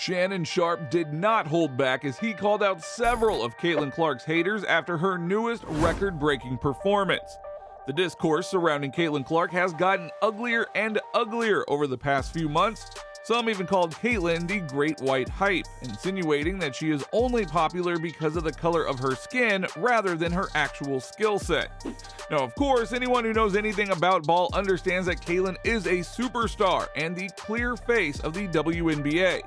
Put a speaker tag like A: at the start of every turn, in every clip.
A: Shannon Sharpe did not hold back as he called out several of Caitlin Clark's haters after her newest record-breaking performance. The discourse surrounding Caitlin Clark has gotten uglier and uglier over the past few months. Some even called Caitlin the Great White Hype, insinuating that she is only popular because of the color of her skin rather than her actual skill set. Now, of course, anyone who knows anything about ball understands that Caitlin is a superstar and the clear face of the WNBA.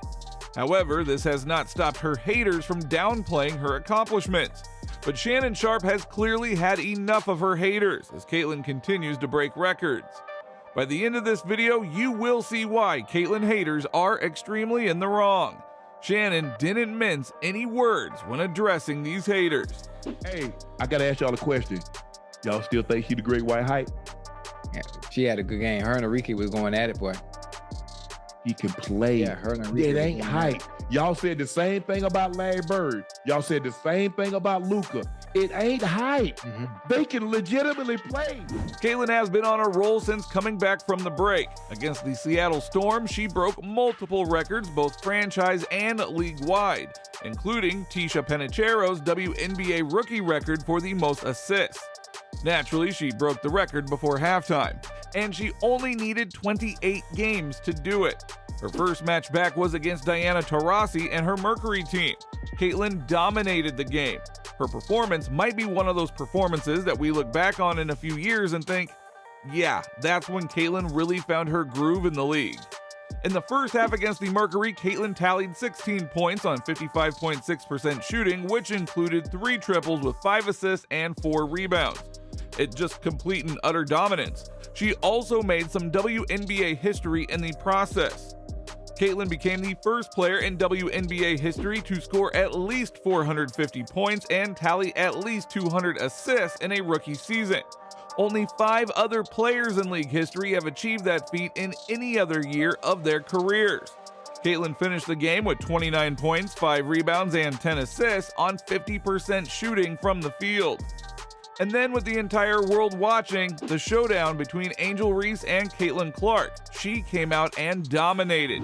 A: However, this has not stopped her haters from downplaying her accomplishments. But Shannon Sharpe has clearly had enough of her haters as Caitlin continues to break records. By the end of this video, you will see why Caitlin haters are extremely in the wrong. Shannon didn't mince any words when addressing these haters.
B: Hey, I gotta ask y'all a question. Y'all still think she the Great White Hype?
C: Yeah, she had a good game. Her and Enrique was going at it, boy.
B: He can play.
C: Yeah, her and Enrique
B: It
C: was
B: ain't
C: going
B: hype.
C: at it.
B: Y'all said the same thing about Larry Bird. Y'all said the same thing about Luka. It ain't hype. They can legitimately play.
A: Caitlin has been on a roll since coming back from the break. Against the Seattle Storm, she broke multiple records, both franchise and league-wide, including Tisha Penicheiro's WNBA rookie record for the most assists. Naturally, she broke the record before halftime, and she only needed 28 games to do it. Her first match back was against Diana Taurasi and her Mercury team. Caitlin dominated the game. Her performance might be one of those performances that we look back on in a few years and think, yeah, that's when Caitlin really found her groove in the league. In the first half against the Mercury, Caitlin tallied 16 points on 55.6% shooting, which included 3 triples with 5 assists and 4 rebounds. It's just complete and utter dominance. She also made some WNBA history in the process. Caitlin became the first player in WNBA history to score at least 450 points and tally at least 200 assists in a rookie season. Only 5 other players in league history have achieved that feat in any other year of their careers. Caitlin finished the game with 29 points, 5 rebounds, and 10 assists on 50% shooting from the field. And then with the entire world watching, the showdown between Angel Reese and Caitlin Clark, she came out and dominated.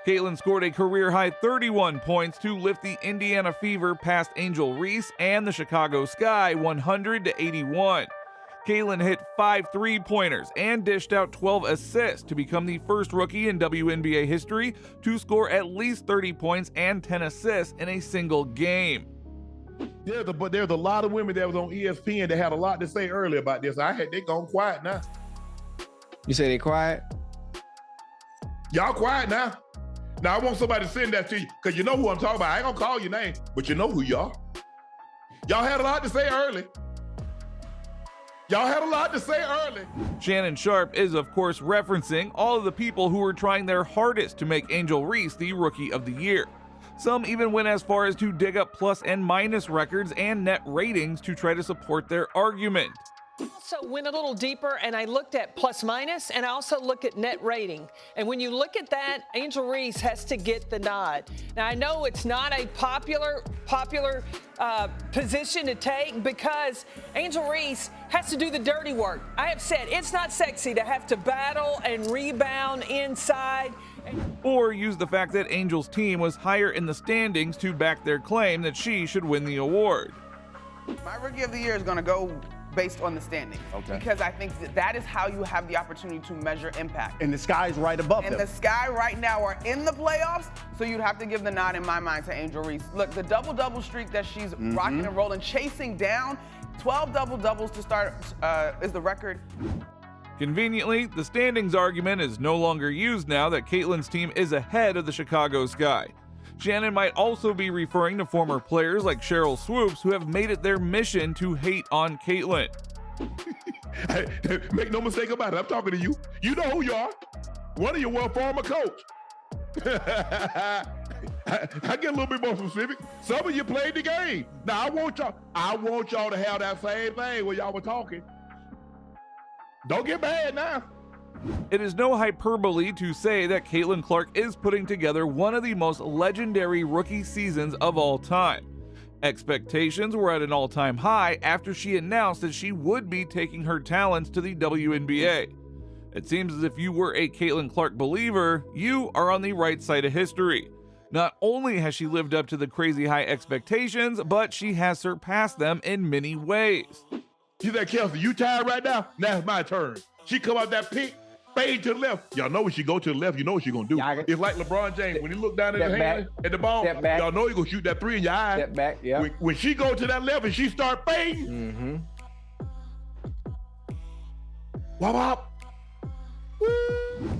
A: Caitlin scored a career-high 31 points to lift the Indiana Fever past Angel Reese and the Chicago Sky 100-81. Caitlin hit 5 three-pointers and dished out 12 assists to become the first rookie in WNBA history to score at least 30 points and 10 assists in a single game.
B: But there's a lot of women that was on ESPN that had a lot to say earlier about this. They gone quiet now.
C: You say they quiet?
B: Y'all quiet now. Now I want somebody to send that to you, because you know who I'm talking about. I ain't gonna call your name, but you know who y'all. Y'all had a lot to say early. Y'all had a lot to say early.
A: Shannon Sharpe is, of course, referencing all of the people who were trying their hardest to make Angel Reese the Rookie of the Year. Some even went as far as to dig up plus and minus records and net ratings to try to support their argument.
D: Also went a little deeper, and I looked at plus minus, and I also look at net rating. And when you look at that, Angel Reese has to get the nod. Now, I know it's not a popular position to take, because Angel Reese has to do the dirty work. I have said it's not sexy to have to battle and rebound inside.
A: Or use the fact that Angel's team was higher in the standings to back their claim that she should win the award.
E: My Rookie of the Year is going to go based on the standings.
F: Okay.
E: Because I think that is how you have the opportunity to measure impact.
F: And the sky's right above them.
E: And the Sky right now are in the playoffs, so you'd have to give the nod in my mind to Angel Reese. Look, the double-double streak that she's rocking and rolling, chasing down, 12 double-doubles to start is the record.
A: Conveniently, the standings argument is no longer used now that Caitlin's team is ahead of the Chicago Sky. Shannon might also be referring to former players like Cheryl Swoops, who have made it their mission to hate on Caitlin.
B: Make no mistake about it, I'm talking to you. You know who you are. One of you was a former coach. I get a little bit more specific. Some of you played the game. Now I want y'all to have that same thing when y'all were talking. Don't get mad now.
A: It is no hyperbole to say that Caitlin Clark is putting together one of the most legendary rookie seasons of all time. Expectations were at an all-time high after she announced that she would be taking her talents to the WNBA. It seems as if you were a Caitlin Clark believer, you are on the right side of history. Not only has she lived up to the crazy high expectations, but she has surpassed them in many ways.
B: She said, Kelsey, you tired right now? Now it's my turn. She come out that pick, fade to the left. Y'all know when she go to the left, you know what she gonna do. It's like LeBron James. When he look down at his hand, at the ball, y'all know he gonna shoot that 3 in your eye.
C: Step back, yeah.
B: When she go to that left and she start fading, wop wop.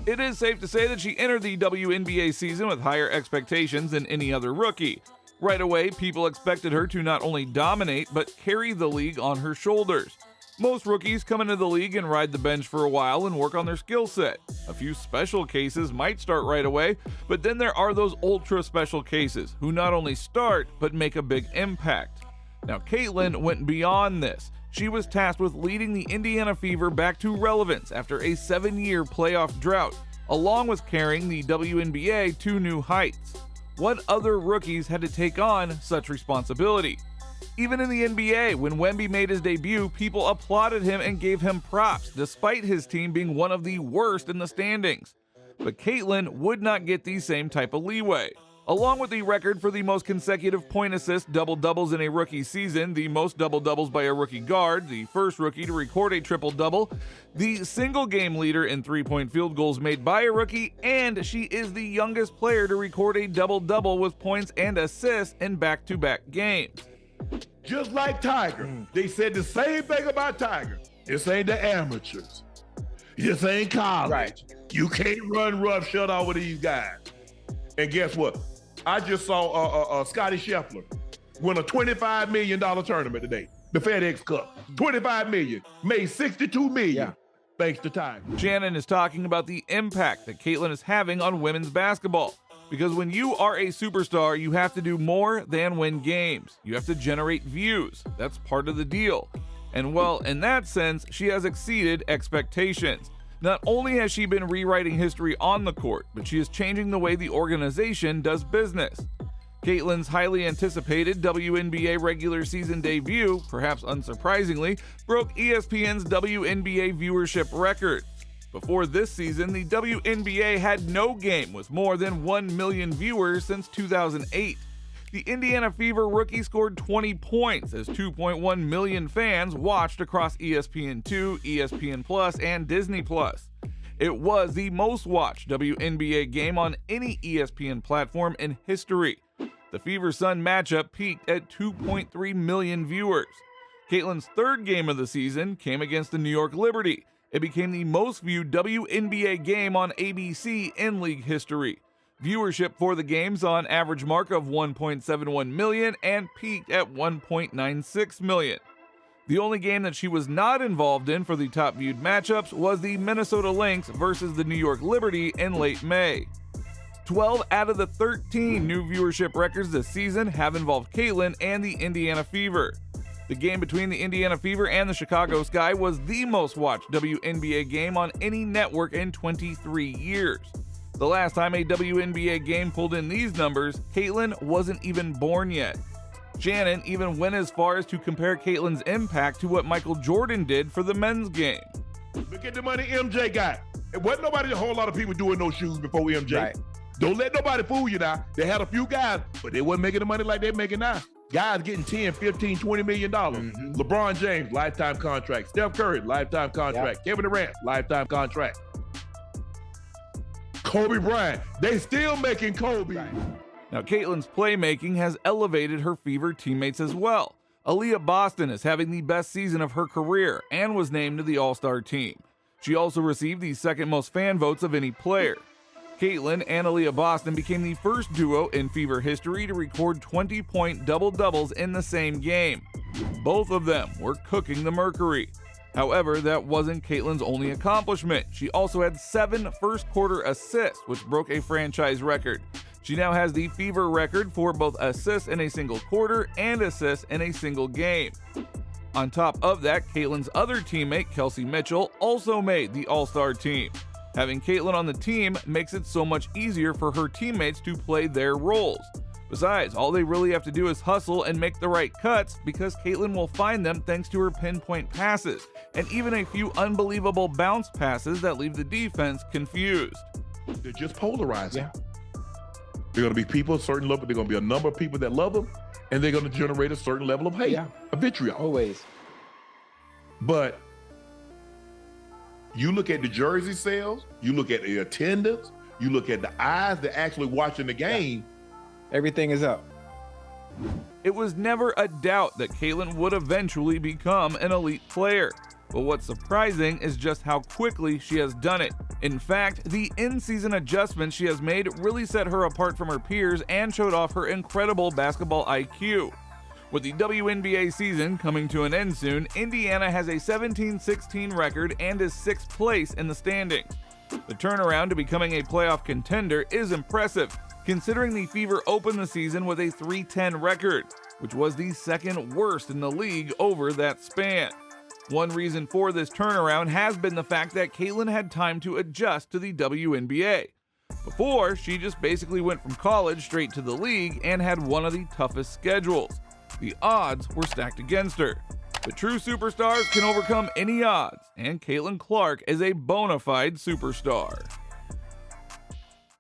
A: It is safe to say that she entered the WNBA season with higher expectations than any other rookie. Right away, people expected her to not only dominate, but carry the league on her shoulders. Most rookies come into the league and ride the bench for a while and work on their skill set. A few special cases might start right away, but then there are those ultra special cases who not only start, but make a big impact. Now, Caitlin went beyond this. She was tasked with leading the Indiana Fever back to relevance after a 7-year playoff drought, along with carrying the WNBA to new heights. What other rookies had to take on such responsibility? Even in the NBA, when Wemby made his debut, people applauded him and gave him props, despite his team being one of the worst in the standings. But Caitlin would not get the same type of leeway. Along with the record for the most consecutive point assist double-doubles in a rookie season, the most double-doubles by a rookie guard, the first rookie to record a triple-double, the single-game leader in three-point field goals made by a rookie, and she is the youngest player to record a double-double with points and assists in back-to-back games.
B: Just like Tiger, they said the same thing about Tiger. This ain't the amateurs. This ain't college.
C: Right.
B: You can't run roughshod over these guys. And guess what? I just saw Scotty Scheffler win a $25 million tournament today, the FedEx Cup. $25 million, made $62 million, thanks to Tiger.
A: Shannon is talking about the impact that Caitlin is having on women's basketball. Because when you are a superstar, you have to do more than win games. You have to generate views. That's part of the deal. And well, in that sense, she has exceeded expectations. Not only has she been rewriting history on the court, but she is changing the way the organization does business. Caitlin's highly anticipated WNBA regular season debut, perhaps unsurprisingly, broke ESPN's WNBA viewership record. Before this season, the WNBA had no game with more than 1 million viewers since 2008. The Indiana Fever rookie scored 20 points as 2.1 million fans watched across ESPN2, ESPN Plus, and Disney Plus. It was the most watched WNBA game on any ESPN platform in history. The Fever-Sun matchup peaked at 2.3 million viewers. Caitlin's third game of the season came against the New York Liberty. It became the most viewed WNBA game on ABC in league history. Viewership for the game saw an average mark of 1.71 million and peaked at 1.96 million. The only game that she was not involved in for the top viewed matchups was the Minnesota Lynx versus the New York Liberty in late May. 12 out of the 13 new viewership records this season have involved Caitlin and the Indiana Fever. The game between the Indiana Fever and the Chicago Sky was the most watched WNBA game on any network in 23 years. The last time a WNBA game pulled in these numbers, Caitlin wasn't even born yet. Shannon even went as far as to compare Caitlin's impact to what Michael Jordan did for the men's game.
B: Look at the money MJ got. It wasn't nobody, a whole lot of people doing those shoes before MJ.
C: Right.
B: Don't let nobody fool you now. They had a few guys, but they wasn't making the money like they're making now. Guys getting 10, 15, $20 million. LeBron James, lifetime contract. Steph Curry, lifetime contract. Kevin Durant, lifetime contract. Kobe Bryant, they still making Kobe.
C: Right.
A: Now, Caitlin's playmaking has elevated her Fever teammates as well. Aaliyah Boston is having the best season of her career and was named to the All-Star team. She also received the second most fan votes of any player. Caitlin and Aaliyah Boston became the first duo in Fever history to record 20-point double-doubles in the same game. Both of them were cooking the Mercury. However, that wasn't Caitlin's only accomplishment. She also had 7 first-quarter assists, which broke a franchise record. She now has the Fever record for both assists in a single quarter and assists in a single game. On top of that, Caitlin's other teammate, Kelsey Mitchell, also made the All-Star team. Having Caitlin on the team makes it so much easier for her teammates to play their roles. Besides, all they really have to do is hustle and make the right cuts because Caitlin will find them thanks to her pinpoint passes and even a few unbelievable bounce passes that leave the defense confused.
B: They're just polarizing. There are going to be people a certain level. There are going to be a number of people that love them, and they're going to generate a certain level of hate, a vitriol.
C: Always.
B: But you look at the jersey sales, you look at the attendance, you look at the eyes that actually watching the game.
C: Everything is up.
A: It was never a doubt that Caitlin would eventually become an elite player. But what's surprising is just how quickly she has done it. In fact, the in-season adjustments she has made really set her apart from her peers and showed off her incredible basketball IQ. With the WNBA season coming to an end soon, Indiana has a 17-16 record and is 6th place in the standings. The turnaround to becoming a playoff contender is impressive, considering the Fever opened the season with a 3-10 record, which was the second worst in the league over that span. One reason for this turnaround has been the fact that Caitlin had time to adjust to the WNBA. Before, she just basically went from college straight to the league and had one of the toughest schedules. The odds were stacked against her. But true superstars can overcome any odds, and Caitlin Clark is a bona fide superstar.